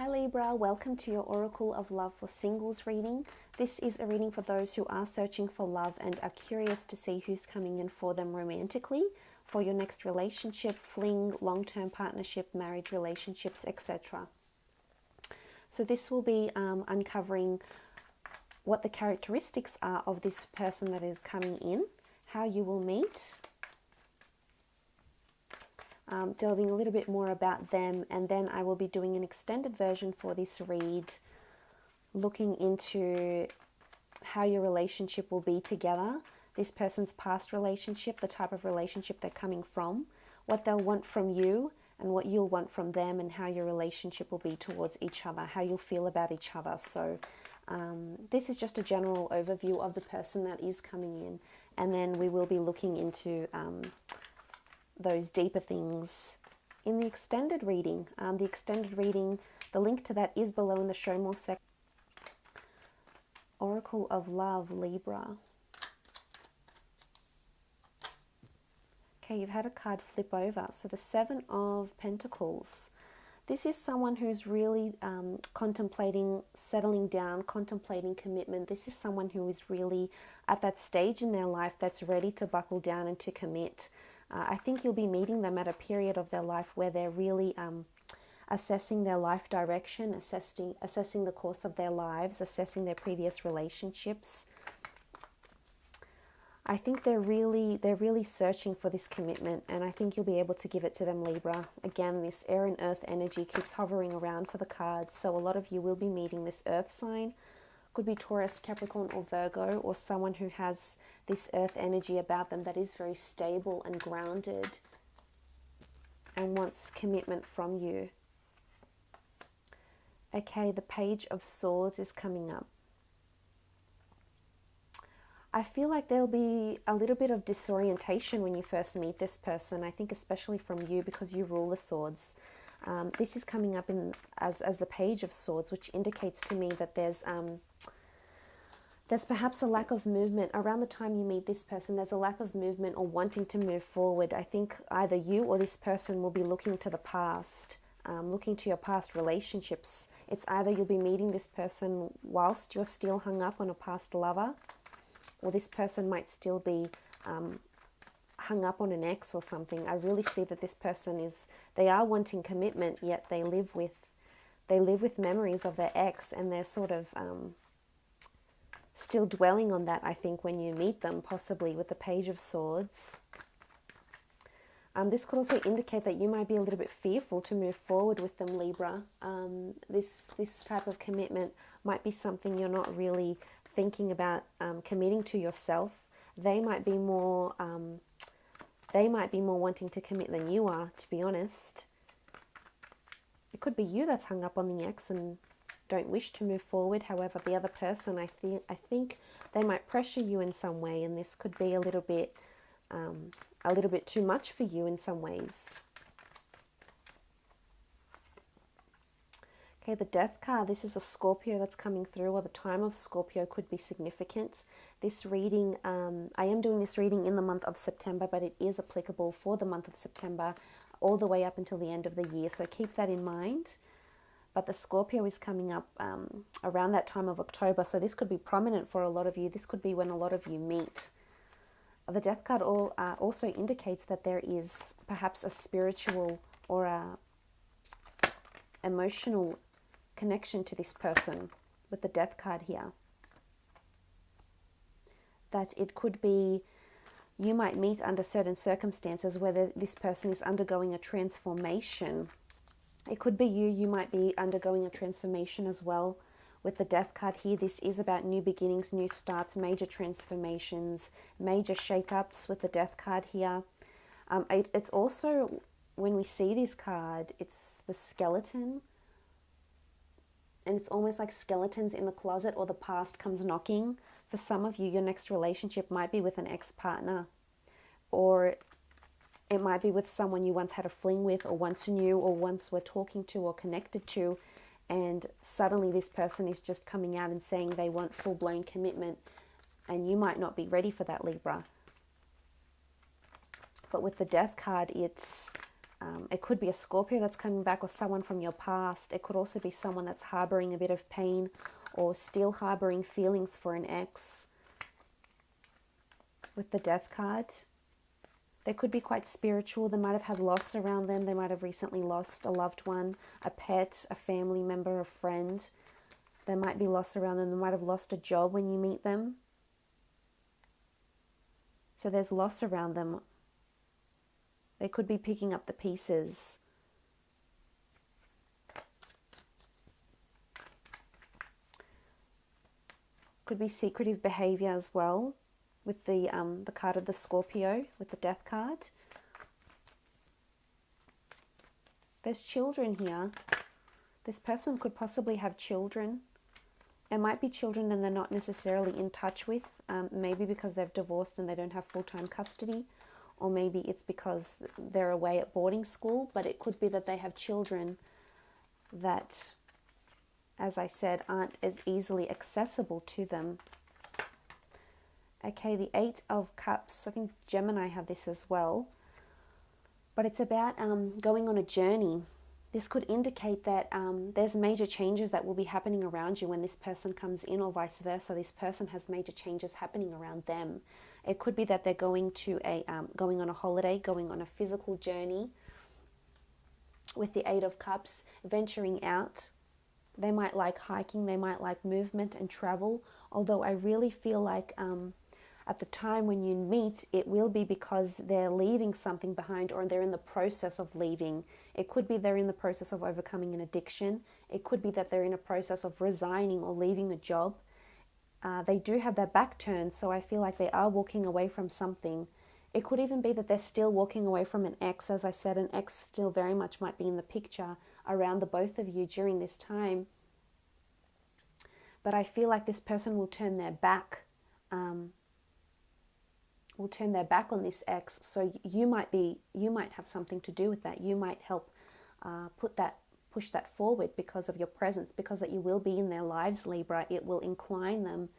Hi Libra, welcome to your Oracle of Love for Singles reading. This is a reading for those who are searching for love and are curious to see who's coming in for them romantically, for your next relationship, fling, long-term partnership, marriage relationships, etc. So this will be uncovering what the characteristics are of this person that is coming in, how you will meet, delving a little bit more about them, and then I will be doing an extended version for this read, looking into how your relationship will be together, this person's past relationship, the type of relationship they're coming from, what they'll want from you and what you'll want from them, and how your relationship will be towards each other, how you'll feel about each other. So this is just a general overview of the person that is coming in, and then we will be looking into those deeper things in the extended reading. The extended reading, the link to that is below in the show more section. Oracle of Love, Libra. Okay, you've had a card flip over. So the Seven of Pentacles. This is someone who's really contemplating settling down, contemplating commitment. This is someone who is really at that stage in their life that's ready to buckle down and to commit. I think you'll be meeting them at a period of their life where they're really assessing their life direction, assessing the course of their lives, assessing their previous relationships. I think they're really searching for this commitment, and I think you'll be able to give it to them, Libra. Again, this air and earth energy keeps hovering around for the cards, so a lot of you will be meeting this earth sign. Could be Taurus, Capricorn, or Virgo, or someone who has this earth energy about them that is very stable and grounded and wants commitment from you. Okay, the Page of Swords is coming up. I feel like there'll be a little bit of disorientation when you first meet this person. I think especially from you, because you rule the swords. This is coming up as the Page of Swords, which indicates to me that there's perhaps a lack of movement. Around the time you meet this person, there's a lack of movement or wanting to move forward. I think either you or this person will be looking to the past, looking to your past relationships. It's either you'll be meeting this person whilst you're still hung up on a past lover, or this person might still be hung up on an ex or something. I really see that this person they are wanting commitment, yet they live with memories of their ex, and they're sort of still dwelling on that, I think, when you meet them, possibly with the Page of Swords. This could also indicate that you might be a little bit fearful to move forward with them, Libra. This type of commitment might be something you're not really thinking about committing to yourself. They might be more wanting to commit than you are, to be honest. It could be you that's hung up on the ex and don't wish to move forward. However, the other person, I think they might pressure you in some way, and this could be a little bit too much for you in some ways. Okay, the Death card. This is a Scorpio that's coming through, or the time of Scorpio could be significant. This reading, I am doing this reading in the month of September, but it is applicable for the month of September all the way up until the end of the year, so keep that in mind. But the Scorpio is coming up around that time of October, so this could be prominent for a lot of you. This could be when a lot of you meet. The Death card also indicates that there is perhaps a spiritual or a emotional connection to this person with the Death card here. That it could be you might meet under certain circumstances where this person is undergoing a transformation. It could be you might be undergoing a transformation as well. With the Death card here, this is about new beginnings, new starts, major transformations, major shake-ups with the Death card here. It's also, when we see this card, it's the skeleton. And it's almost like skeletons in the closet, or the past comes knocking. For some of you, your next relationship might be with an ex-partner, or it might be with someone you once had a fling with, or once knew, or once were talking to or connected to, and suddenly this person is just coming out and saying they want full-blown commitment, and you might not be ready for that, Libra. But with the Death card, it's It could be a Scorpio that's coming back or someone from your past. It could also be someone that's harboring a bit of pain or still harboring feelings for an ex. With the Death card, they could be quite spiritual. They might have had loss around them. They might have recently lost a loved one, a pet, a family member, a friend. There might be loss around them. They might have lost a job when you meet them. So there's loss around them. They could be picking up the pieces. Could be secretive behavior as well with the card of the Scorpio, with the Death card. There's children here. This person could possibly have children. It might be children and they're not necessarily in touch with, maybe because they've divorced and they don't have full-time custody, or maybe it's because they're away at boarding school, but it could be that they have children that, as I said, aren't as easily accessible to them. Okay, the Eight of Cups. I think Gemini have this as well. But it's about going on a journey. This could indicate that there's major changes that will be happening around you when this person comes in, or vice versa. This person has major changes happening around them. It could be that they're going to going on a holiday, going on a physical journey. With the Eight of Cups, venturing out. They might like hiking. They might like movement and travel. Although I really feel like at the time when you meet, it will be because they're leaving something behind, or they're in the process of leaving. It could be they're in the process of overcoming an addiction. It could be that they're in a process of resigning or leaving a job. They do have their back turned, so I feel like they are walking away from something. It could even be that they're still walking away from an ex. As I said, an ex still very much might be in the picture around the both of you during this time. But I feel like this person will turn their back on this ex, so you might have something to do with that. You might help push that forward because of your presence, because that you will be in their lives, Libra. It will incline them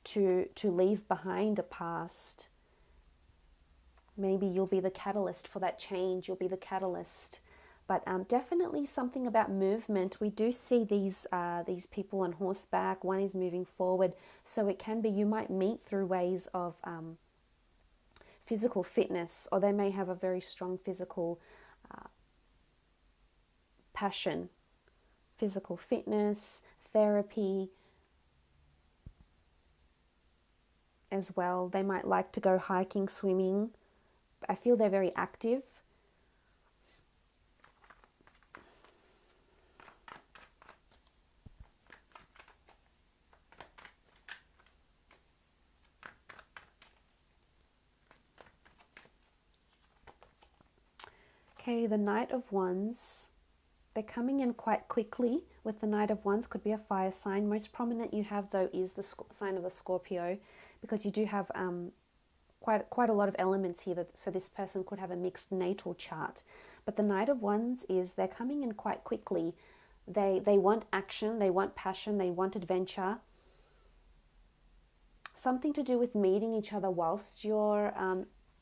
to leave behind a past. Maybe you'll be the catalyst for that change. You'll be the catalyst. But definitely something about movement. We do see these people on horseback. One is moving forward, so it can be you might meet through ways of physical fitness, or they may have a very strong physical passion. Physical fitness, therapy as well. They might like to go hiking, swimming. I feel they're very active. Okay, the Knight of Wands. They're coming in quite quickly with the Knight of Wands. Could be a fire sign. Most prominent you have, though, is the sign of the Scorpio, because you do have quite a lot of elements here. So this person could have a mixed natal chart. But the Knight of Wands is they're coming in quite quickly. They want action. They want passion. They want adventure. Something to do with meeting each other whilst you're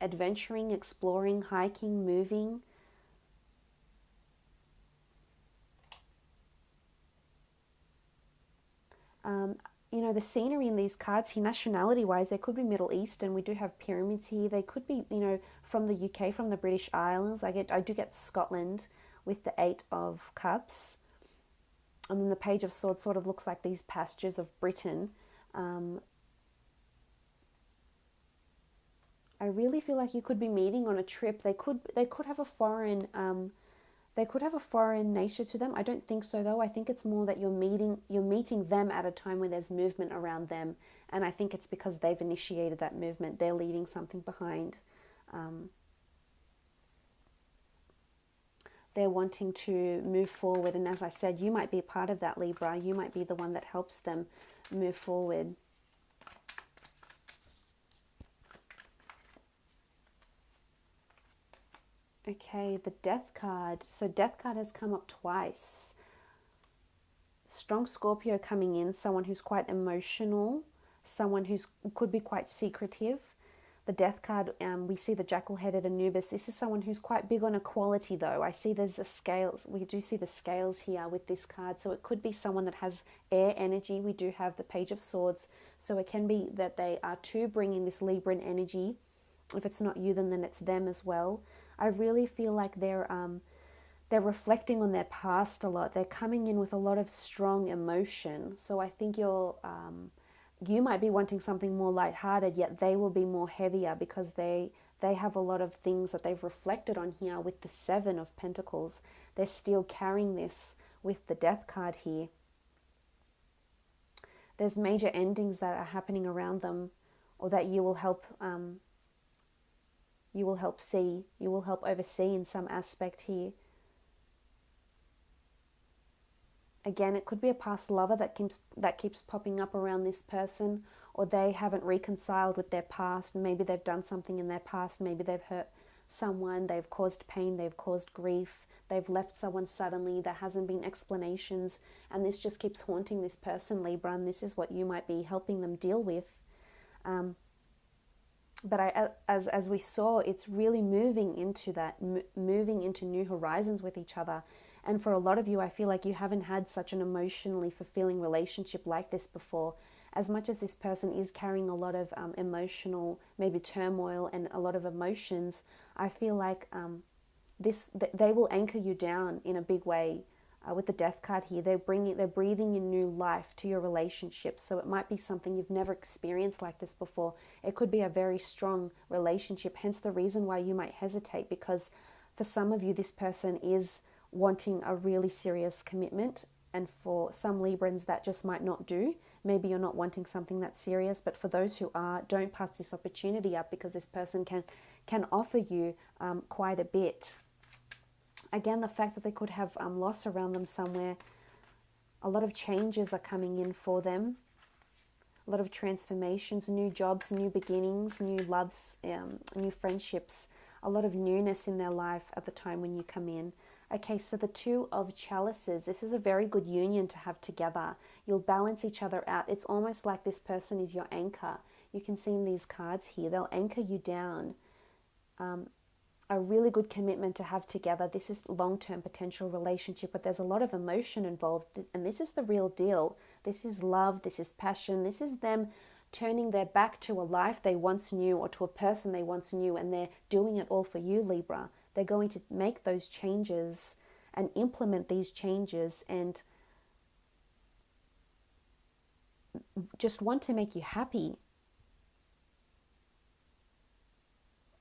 adventuring, exploring, hiking, moving. You know, the scenery in these cards here, nationality-wise, they could be Middle Eastern. We do have pyramids here. They could be, you know, from the UK, from the British Islands. I do get Scotland with the Eight of Cups. And then the Page of Swords sort of looks like these pastures of Britain. I really feel like you could be meeting on a trip. They could have a foreign nature to them. I don't think so, though. I think it's more that you're meeting them at a time where there's movement around them, and I think it's because they've initiated that movement. They're leaving something behind. They're wanting to move forward, and as I said, you might be a part of that, Libra. You might be the one that helps them move forward. Okay, the Death card. So Death card has come up twice. Strong Scorpio coming in, someone who's quite emotional, someone who could be quite secretive. The Death card, we see the jackal-headed Anubis. This is someone who's quite big on equality, though. I see there's the scales. We do see the scales here with this card. So it could be someone that has air energy. We do have the Page of Swords. So it can be that they are too bringing this Libran energy. If it's not you, then it's them as well. I really feel like they're reflecting on their past a lot. They're coming in with a lot of strong emotion. So I think you might be wanting something more lighthearted, yet they will be more heavier because they have a lot of things that they've reflected on here with the Seven of Pentacles. They're still carrying this with the Death card here. There's major endings that are happening around them, or that you will help see, you will help oversee in some aspect here. Again, it could be a past lover that keeps popping up around this person, or they haven't reconciled with their past. Maybe they've done something in their past. Maybe they've hurt someone. They've caused pain. They've caused grief. They've left someone suddenly. There hasn't been explanations. And this just keeps haunting this person, Libra. And this is what you might be helping them deal with. But as we saw, it's really moving into that, moving into new horizons with each other. And for a lot of you, I feel like you haven't had such an emotionally fulfilling relationship like this before. As much as this person is carrying a lot of emotional, maybe turmoil and a lot of emotions, I feel like they will anchor you down in a big way. With the Death card here, they're breathing in new life to your relationship. So it might be something you've never experienced like this before. It could be a very strong relationship, hence the reason why you might hesitate, because for some of you, this person is wanting a really serious commitment, and for some Librans that just might not do. Maybe you're not wanting something that's serious, but for those who are, don't pass this opportunity up, because this person can offer you quite a bit. Again, the fact that they could have loss around them somewhere, a lot of changes are coming in for them, a lot of transformations, new jobs, new beginnings, new loves, new friendships, a lot of newness in their life at the time when you come in. Okay, so the Two of Chalices, this is a very good union to have together. You'll balance each other out. It's almost like this person is your anchor. You can see in these cards here, they'll anchor you down. A really good commitment to have together. This is long-term potential relationship, but there's a lot of emotion involved, and this is the real deal. This is love, this is passion, this is them turning their back to a life they once knew, or to a person they once knew, and they're doing it all for you, Libra. They're going to make those changes and implement these changes and just want to make you happy.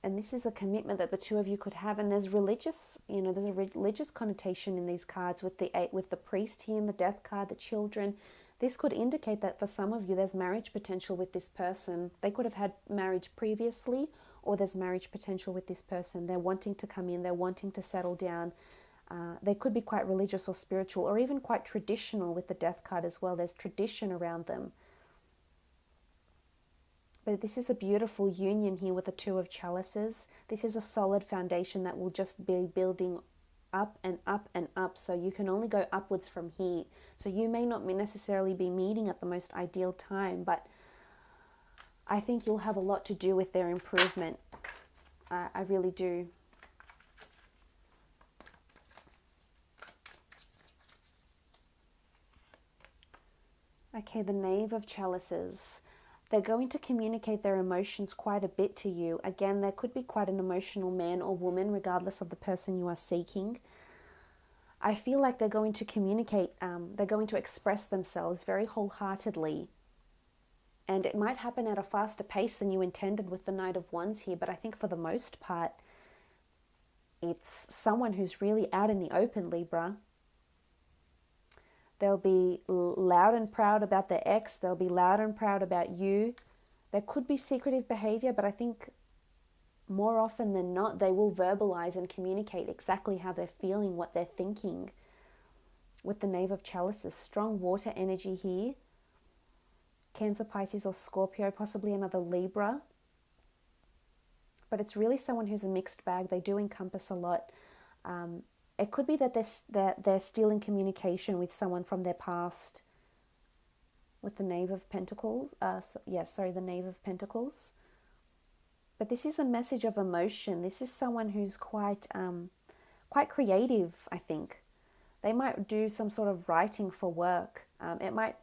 And this is a commitment that the two of you could have. And there's religious, there's a religious connotation in these cards with the priest here in the Death card, the children. This could indicate that for some of you, there's marriage potential with this person. They could have had marriage previously, or there's marriage potential with this person. They're wanting to come in, they're wanting to settle down. They could be quite religious or spiritual, or even quite traditional with the Death card as well. There's tradition around them. But this is a beautiful union here with the Two of Chalices. This is a solid foundation that will just be building up and up and up. So you can only go upwards from here. So you may not necessarily be meeting at the most ideal time, but I think you'll have a lot to do with their improvement. I really do. Okay, the Knave of Chalices. They're going to communicate their emotions quite a bit to you. Again, there could be quite an emotional man or woman, regardless of the person you are seeking. I feel like they're going to communicate, they're going to express themselves very wholeheartedly. And it might happen at a faster pace than you intended with the Knight of Wands here, but I think for the most part, it's someone who's really out in the open, Libra. They'll be loud and proud about their ex. They'll be loud and proud about you. There could be secretive behavior, but I think more often than not, they will verbalize and communicate exactly how they're feeling, what they're thinking. With the Knave of Chalices, strong water energy here. Cancer, Pisces, or Scorpio, possibly another Libra. But it's really someone who's a mixed bag. They do encompass a lot. It could be that they're still in communication with someone from their past. With the Knave of Pentacles. The Knave of Pentacles. But this is a message of emotion. This is someone who's quite creative, I think. They might do some sort of writing for work. It might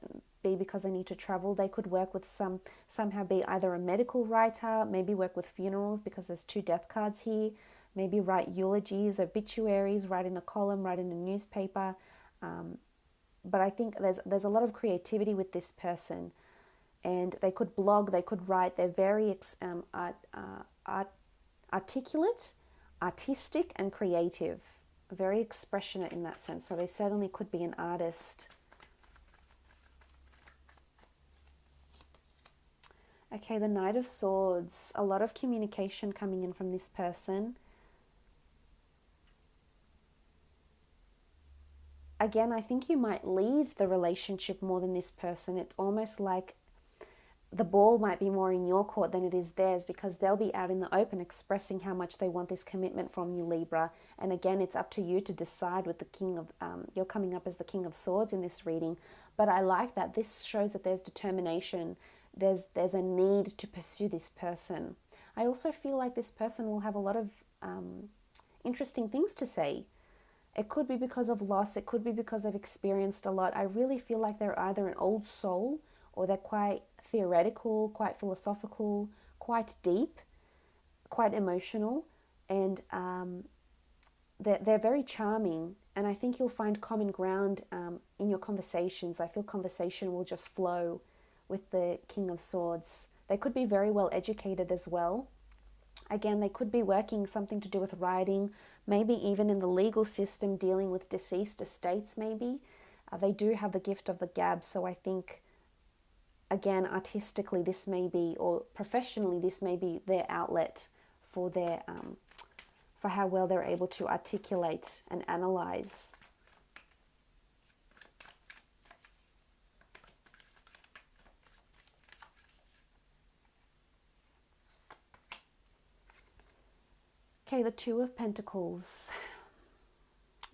be because they need to travel. They could work with somehow be either a medical writer, maybe work with funerals because there's 2 death cards here, maybe write eulogies, obituaries, write in a column, write in a newspaper. But I think there's a lot of creativity with this person, and they could blog, they could write. They're very articulate, artistic, and creative, very expressionate in that sense. So they certainly could be an artist. Okay, the Knight of Swords, a lot of communication coming in from this person. Again, I think you might lead the relationship more than this person. It's almost like the ball might be more in your court than it is theirs, because they'll be out in the open expressing how much they want this commitment from you, Libra. And again, it's up to you to decide with the King of, you're coming up as the King of Swords in this reading. But I like that. This shows that there's determination. There's a need to pursue this person. I also feel like this person will have a lot of interesting things to say. It could be because of loss. It could be because they've experienced a lot. I really feel like they're either an old soul, or they're quite theoretical, quite philosophical, quite deep, quite emotional, and they're very charming. And I think you'll find common ground in your conversations. I feel conversation will just flow with the King of Swords. They could be very well educated as well. Again, they could be working something to do with writing, maybe even in the legal system, dealing with deceased estates maybe. They do have the gift of the gab, so I think, again, artistically this may be, or professionally this may be their outlet for their, for how well they're able to articulate and analyze. Okay, the Two of Pentacles.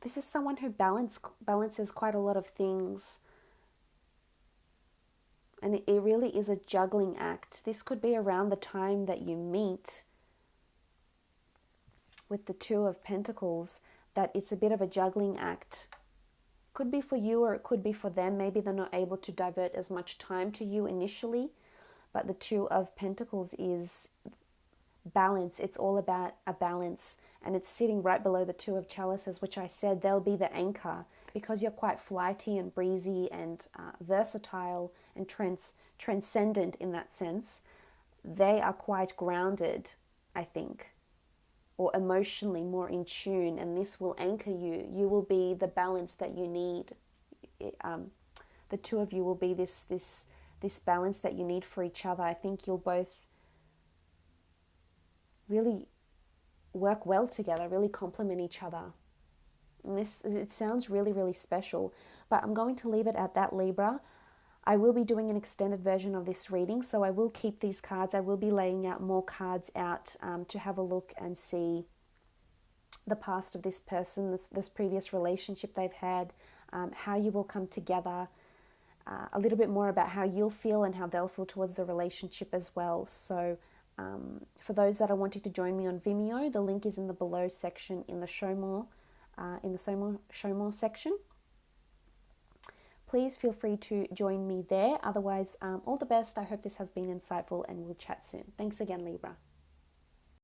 This is someone who balances quite a lot of things. And it really is a juggling act. This could be around the time that you meet with the Two of Pentacles, that it's a bit of a juggling act. Could be for you, or it could be for them. Maybe they're not able to divert as much time to you initially. But the Two of Pentacles is balance. It's all about a balance, and it's sitting right below the Two of Chalices, which I said they'll be the anchor, because you're quite flighty and breezy and versatile and transcendent in that sense. They are quite grounded, I think, or emotionally more in tune, and this will anchor you. You will be the balance that you need. The two of you will be this balance that you need for each other. I think you'll both really work well together, really complement each other. And it sounds really, really special, but I'm going to leave it at that, Libra. I will be doing an extended version of this reading, so I will keep these cards. I will be laying out more cards out to have a look and see the past of this person, this previous relationship they've had, how you will come together, a little bit more about how you'll feel and how they'll feel towards the relationship as well. So for those that are wanting to join me on Vimeo, the link is in the below section in the show more section. Please feel free to join me there. Otherwise, all the best. I hope this has been insightful, and we'll chat soon. Thanks again, Libra.